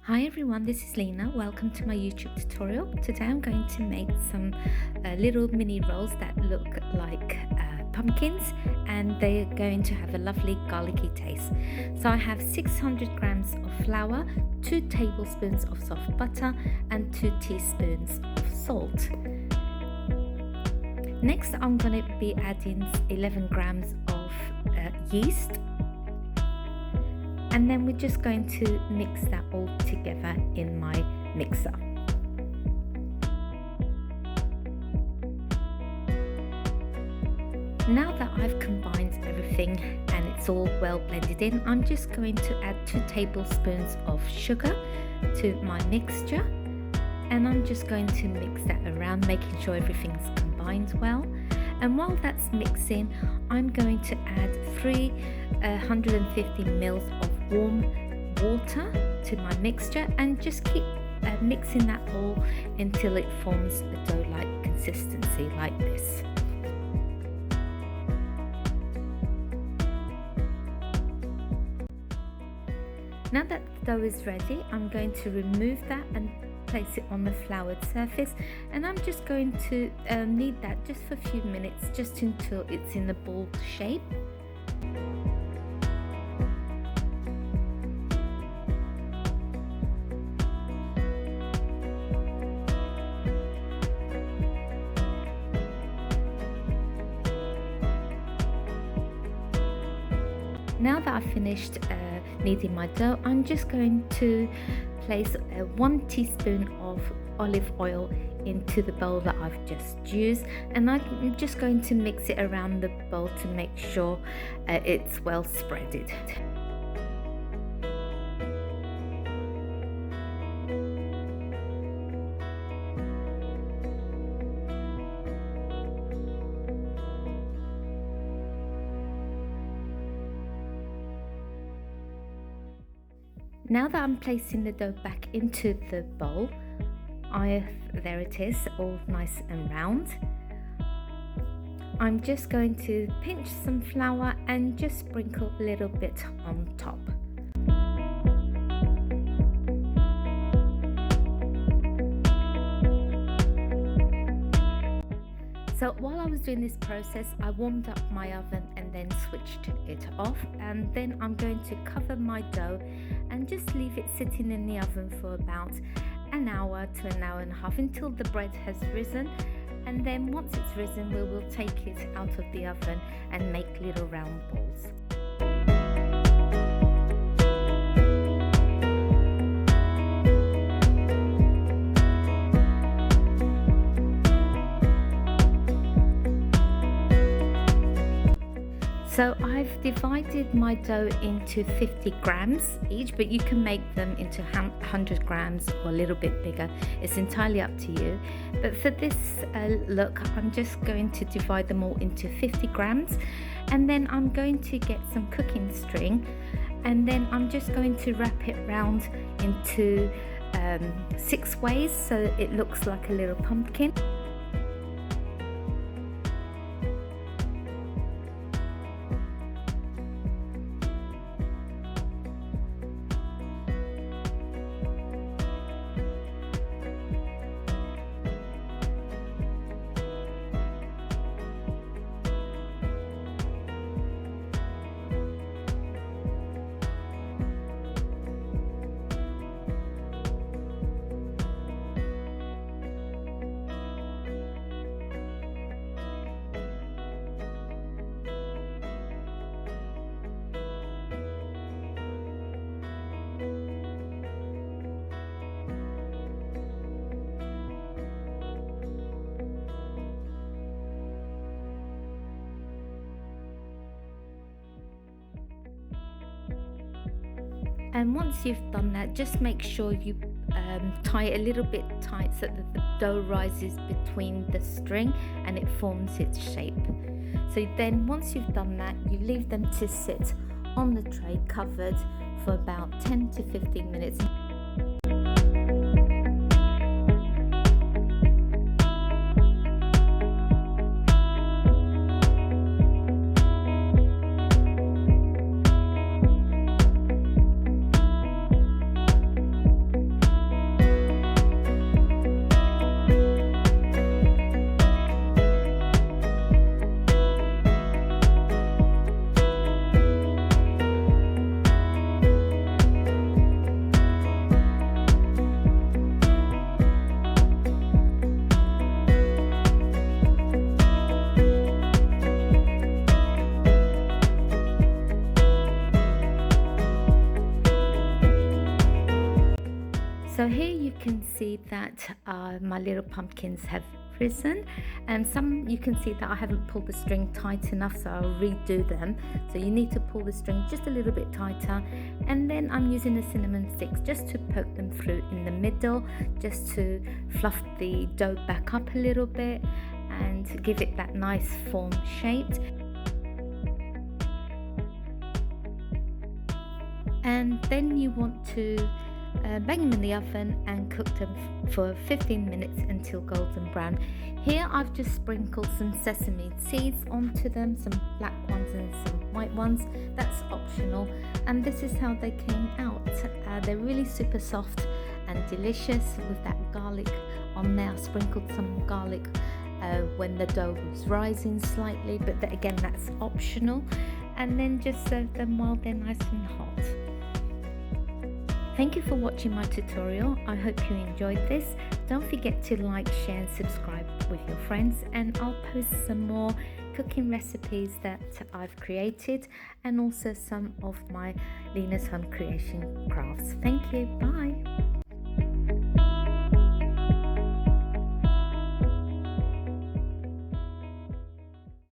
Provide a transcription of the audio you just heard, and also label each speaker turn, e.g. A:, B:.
A: Hi everyone, this is Lina. Welcome to my YouTube tutorial. Today I'm going to make some little mini rolls that look like pumpkins, and they're going to have a lovely garlicky taste. So I have 600 grams of flour, 2 tablespoons of soft butter and 2 teaspoons of salt. Next I'm going to be adding 11 grams of yeast. And then we're just going to mix that all together in my mixer. Now that I've combined everything and it's all well blended in, I'm just going to add 2 tablespoons of sugar to my mixture. And I'm just going to mix that around, making sure everything's combined well. And while that's mixing, I'm going to add 350 ml of warm water to my mixture, and just keep mixing that all until it forms a dough-like consistency like this. Now that the dough is ready, I'm going to remove that and place it on the floured surface, and I'm just going to knead that just for a few minutes, just until it's in the ball shape. Now that I've finished kneading my dough, I'm just going to place 1 teaspoon of olive oil into the bowl that I've just used, and I'm just going to mix it around the bowl to make sure it's well spreaded. Now that I'm placing the dough back into the bowl, there it is, all nice and round. I'm just going to pinch some flour and just sprinkle a little bit on top. So while I was doing this process, I warmed up my oven and then switched it off, and then I'm going to cover my dough and just leave it sitting in the oven for about an hour to an hour and a half until the bread has risen. And then once it's risen, we will take it out of the oven and make little round balls. So I've divided my dough into 50 grams each, but you can make them into 100 grams or a little bit bigger. It's entirely up to you. But for this look, I'm just going to divide them all into 50 grams. And then I'm going to get some cooking string, and then I'm just going to wrap it round into 6 ways so it looks like a little pumpkin. And once you've done that, just make sure you tie it a little bit tight so that the dough rises between the string and it forms its shape. So then once you've done that, you leave them to sit on the tray covered for about 10 to 15 minutes. So here you can see that my little pumpkins have risen, and some you can see that I haven't pulled the string tight enough, so I'll redo them. So you need to pull the string just a little bit tighter, and then I'm using the cinnamon sticks just to poke them through in the middle, just to fluff the dough back up a little bit and give it that nice form shape. And then you want to bang them in the oven and cook them for 15 minutes until golden brown. Here I've just sprinkled some sesame seeds onto them, some black ones and some white ones. That's optional, and this is how they came out. They're really super soft and delicious with that garlic on there. I sprinkled some garlic when the dough was rising slightly, but again, that's optional. And then just serve them while they're nice and hot. Thank you for watching my tutorial. I hope you enjoyed this. Don't forget to like, share and subscribe with your friends, and I'll post some more cooking recipes that I've created and also some of my Lina's home creation crafts. Thank you. Bye.